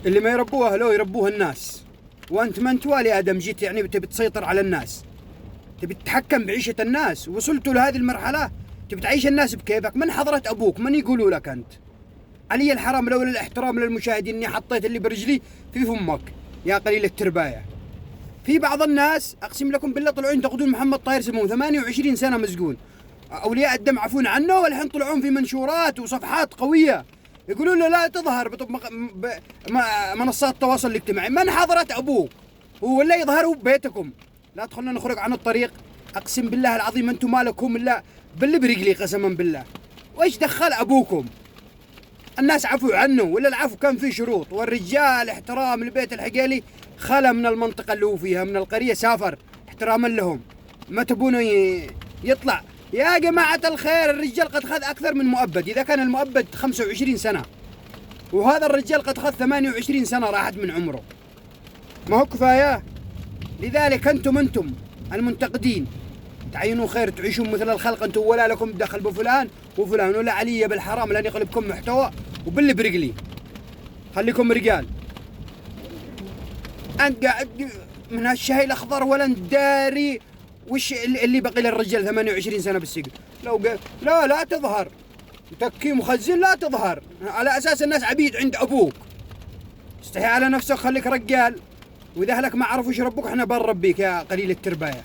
اللي ما يربوه أهله يربوه الناس، وأنت ما أنت والي آدم جيت يعني تبي تسيطر على الناس، تبي تتحكم بعيشة الناس. وصلتوا لهذه المرحلة تبي تعيش الناس بكيفك. من حضرة أبوك من يقولوا لك أنت؟ علي الحرام لولا الاحترام للمشاهدين إني حطيت اللي برجلي في فمك يا قليل الترباية. في بعض الناس أقسم لكم بالله طلعوا ينتقدون محمد طاهر سمو 28 سنة مسجون، أولياء الدم عفون عنه، والحين طلعون في منشورات وصفحات قوية يقولون له لا تظهر بمنصات التواصل الاجتماعي. من حضرة أبوك؟ هو ولا يظهروا ببيتكم؟ لا تخلنا نخرج عن الطريق. أقسم بالله العظيم أنتم مالكم إلا باللي برجلي قسما بالله. وإيش دخل أبوكم؟ الناس عفوا عنه ولا العفو كان فيه شروط؟ والرجال احترام لبيت الحقيلي خلى من المنطقة اللي هو فيها من القرية، سافر احتراما لهم. ما تبونه يطلع يا جماعة الخير؟ الرجال قد خذ أكثر من مؤبد، إذا كان المؤبد 25 سنة وهذا الرجال قد خذ 28 سنة راحت من عمره. ما هو كفاية؟ لذلك أنتم المنتقدين تعينوا خير، تعيشون مثل الخلق أنتم، ولا لكم دخل بفلان وفلان، ولا علي بالحرام لأن يقلبكم محتوى وباللي برجلي. خليكم رجال. أنت قاعد من هالشاي الأخضر ولا داري وش اللي بقي للرجال 28 سنة بالسجن. لو قال لا تظهر تكي مخزن، لا تظهر على أساس الناس عبيد عند أبوك. استحي على نفسك، خليك رجال. وإذا أهلك ما عرفوا يربوك احنا بنربيك يا قليل الترباية.